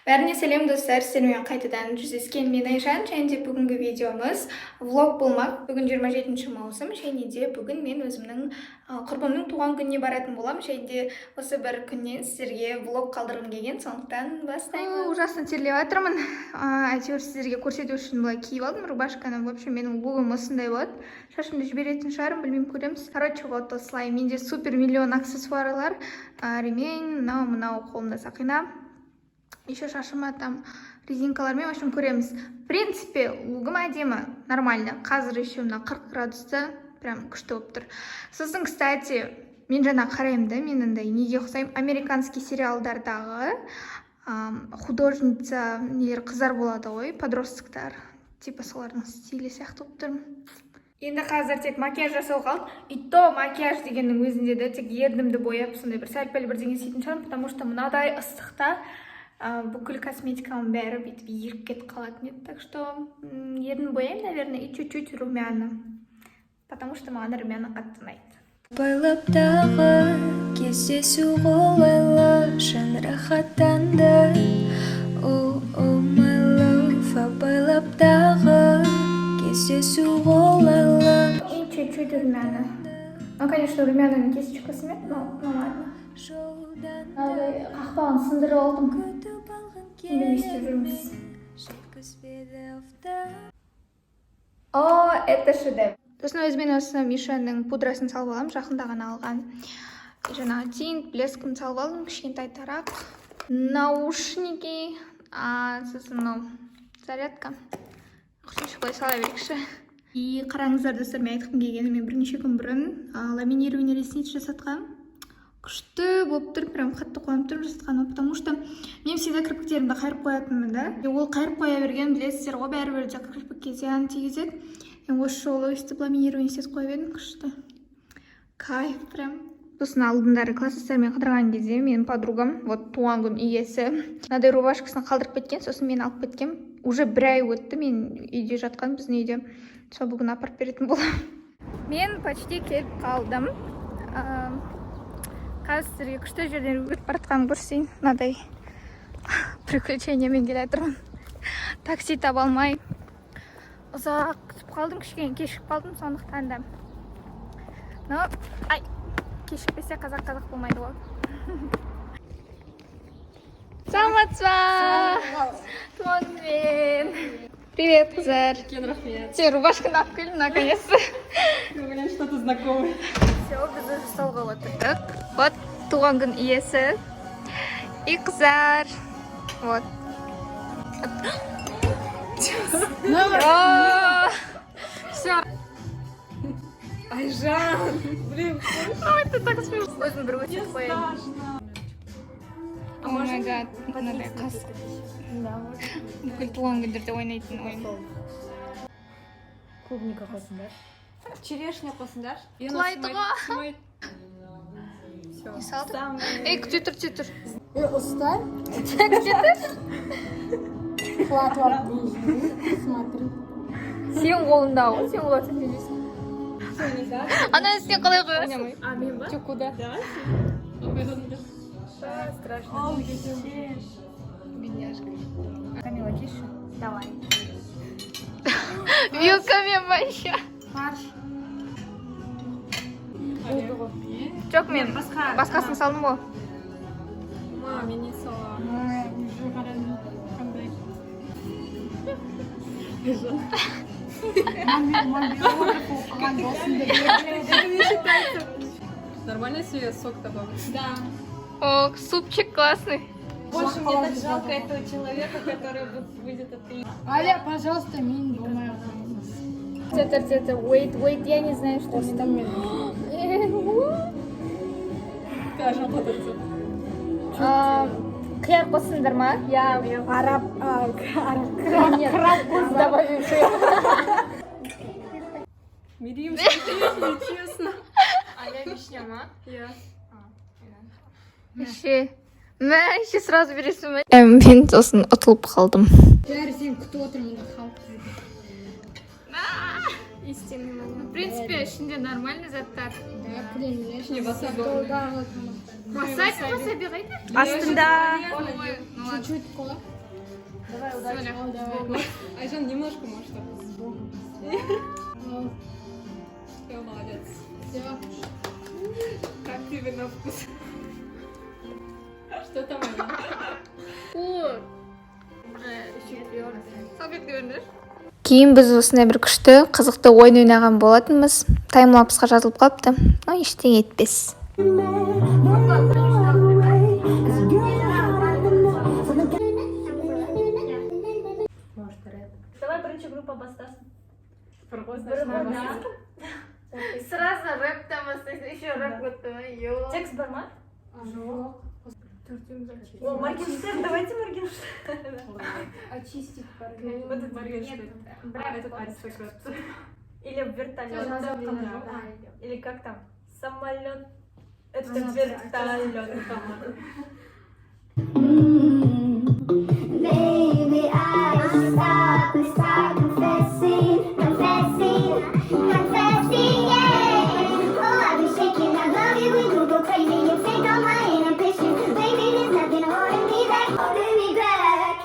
Бәріне сәлем достар, сіздермен қайтадан жүздескен мен Айжан, және де бүгінгі видеомыз влог болмақ. Бүгін 27 маусым, және де бүгін мен өзімнің құрбымның туған күніне баратын болам, және де осы бір күннен сіздерге влог қалдырғым келген, сондықтан бастаймын. Ужасно терлеп жатырмын. Әйтеуір сіздерге көрсету үшін былай киіп алдым рубашканы. В общем, менің лугым осындай болады. Шашымды жіберетін шығарым, білмеймін, көреміз. Короче, вот осылай. Менде супер миллион аксессуарлар, ремень, мынау қолымда сақина. Еще шашыма там резинкалармен, в общем, көреміз. В принципе, лугым әдемі, нормально. Қазір еще мына 40 градуста, прям күшті болып тұр. Сосын, кстати, мен жаңа қараймын да, мен андай неге ұқсаймын? Американский сериалдардағы художница нелер қыздар болады ғой, подростктар. Типа солардың стилі сияқты болып тұрмын. Енді қазір тек макияж жасау қалды. И то макияж дегеннің өзінде де тек ернімді бояп, сондай бір сәл-пәл бірдеңе істейтін шығармын, потому что мынадай ыстықта бүкіл косметиканың бәрі бүйтіп еріп кетіп қалатын еді. Так что ернін бояймын, наверное, и чуть-чуть румяна. Потому что маған румяна қатты ұнайды. Байлап тағы кездесу қолайлы жан рахаттанды. Oh my love, байлап тағы кездесу қолайлы. И чуть-чуть румяна. Ну, конечно, румянаның кисточкасы мен, но ладно. Қақпағын сындырып алдым. Енді не істеп жүрміз. О, это шедевр. Сосын өзімен осы Мишаның пудрасын салып аламын, жақында ғана алған. Жаңағы тинт, блескін салып алдым, кішкентай тарақ. Наушники, сосын мынау зарядка. Құсыншы сала берекші. И қараңыздар достар, мен айтқым келгені, мен бірнеше күн бұрын ламинирование ресниц жасатқам. Күшті болып тұр, прям қатты қойып тұр жасатқаным, потому что мен всегда кірпіктерімді қайырып қоятынмын, да. Ол қайырып қоя берген, білесіздер ғой, бәрібір де кірпікке зиян тигізеді. Осы жолы өстіп ламинирование істеп қойып едім, күшті. Кайф прям. Сосын алдындары класстастармен қыдырған кезде менің подругам, вот туған күн иесі, мынадай рубашкасын қалдырып кеткен, сосын мен алып кеткем. Уже бір ай өтті, мен үйде жатқан, біздің үйде. Сол бүгін апарып беретін боламын. Мен почти келіп қалдым. Қазір сіздерге күшті жерден өтіп баратқанын көрсейін. Мынадай приключениемен келе жатырмын. Такси таба алмай ұзақ күтіп қалдым, кішкене кешігіп қалдым, сондықтан да. Но, кешікпесе қазақ болмайды ғой. Саламатсыз ба? Туған күнмен. Привет, қыздар. Рахмет. Тебе рубашканы алып келдім, наконец-то. Блин, что-то знакомое. Все, біз уже столға отырдық. Вот туған күн иесі. И қыздар. Вот. Все. Айжан, блин. Ой, ты так смешно. Өзім бір өтіп қояйын. О май гад, мынадай қас. Бүкіл туған күндерде ойнайтын ойын. Клубника қосыңдар. Черешня қосыңдар. Құлайды ғой. Все. Не салдым? Ей, күте тұр. Уставь, Күте тұр. хватит смотри. Сен қолында ғой, сен қолатып жүресің. Ана сен қалай қоясың? А, мен ба? Че, куда? Да? Страшно. Бедняжка. Камила, тише. Давай. Вилками вообще. Марш. Жоқ, мен басқасын салдым ғой. Мен не сала. Нормально себе сок добавить? Да. О, супчик классный. Больше мне так жалко этого человека, который выйдет от меня. Аля, пожалуйста, мини думаю. Это, wait, я не знаю, что это. Ты аж отодырсың. Қияр қосыңдар ма? Араб, Краб добавим. Мирим, честно. А я вишня ма? Я. Вообще сразу бересің ма? Мен сосын ұтылып қалдым. бәрі сен күтіп отырмын да халық. Истинный момент. принципе, ішінде нормальный заттар. Столдағы Васаби қайда? Астында. Ой, ну ладно. чуть кола. Давай, удачи. Айжан, немножко может так. Все, молодец. Все. Как тебе на вкус? Что там, Айжан? Салфетка беріңдер. Кейін біз осындай бір күшті, қызықты ойын ойнаған болатынбыз. Таймлапсқа жазылып қалыпты. Ештеңе етпес. Давай бірінші группа бастасын. Сразу рэптен бастайсың, еще рэп көттің. Текст бар ма? Жоқ. О, Моргенштерн, давайте Моргенштерн. Очистить Вот это Моргенштерн. Это аристократ. Или вертолет. Или как там? Самолет. Это вертолет. Baby, I stop and start confessing, yeah. Oh, I be shaking, I love you when you go crazy. You take all my inhibitions, baby. There's nothing holding me back, holding me back.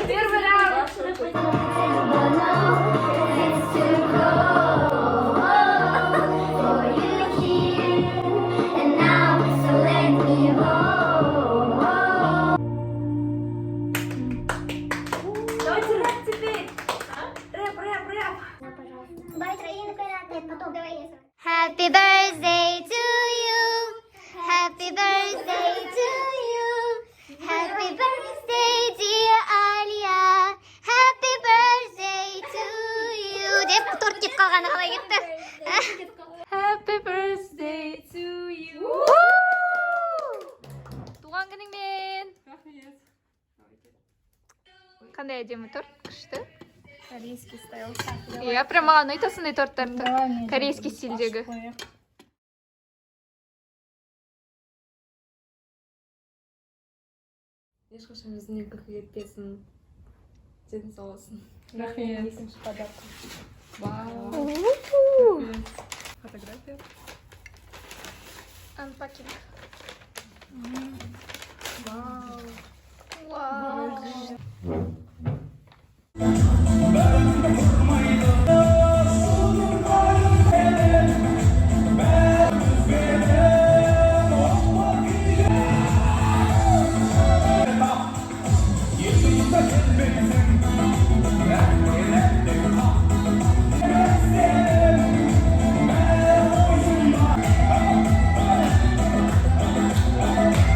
Первый раунд. It's too cold for you here, and now so let me hold. Давайте рэп теперь. Рэп. Добавить Раину Кайрат, потом давай. Happy birthday to you. Happy birthday to you. Happy birthday, dear Alia. Happy birthday to you. Деп торт кетіп қалғаны қалай кетті? Happy birthday to you. Туған күніңмен. Қандай әдемі торт, күшті. корейский стайл. Иә, прям маған ұнайды осындай торттарды. Корейский стильдегі. Ешқашан өзіне күлкі етпесін. Дені сау болсын. Рахмет. Вау. Фотография. Unpacking.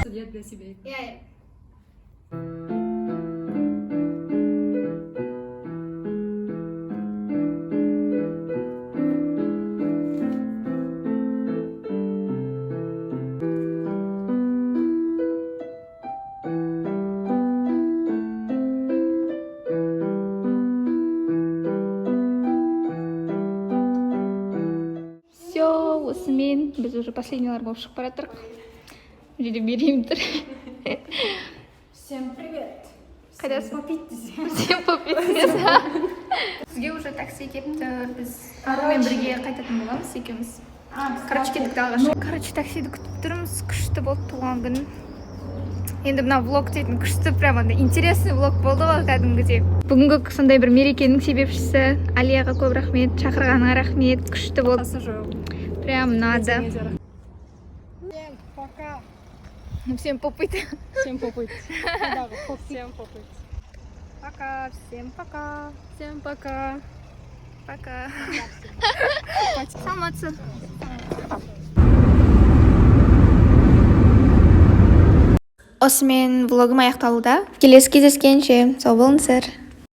Судья для себя. Все, осымен біз уже последнийлар болып шығып бара жатырмық. Бұл жерде берейін тұр. Всем привет. Қайдасың? Попить десең. Сен попитсіз. Бізге уже такси кепті. Біз арамен бірге қайтатын боламыз екеуміз. Короче, кеттік алғаш. Короче, таксиді күтіп тұрмыз. Күшті болды туған күн. Енді мына влог дейтін күшті, прям андай интересный влог болды ғой кәдімгідей. Бүгінгі сондай бір мерекенің себепшісі Алияға көп рахмет, шақырғаныңа рахмет. Күшті болды. Прям надо. Всем пока. Всем попыт. Всем попыть. Всем попыть. Пока, всем пока. Всем пока. Пока. Саламатсыз. Осымен влогым аяқталуда. Келесі кездескенше сау болыңыздар.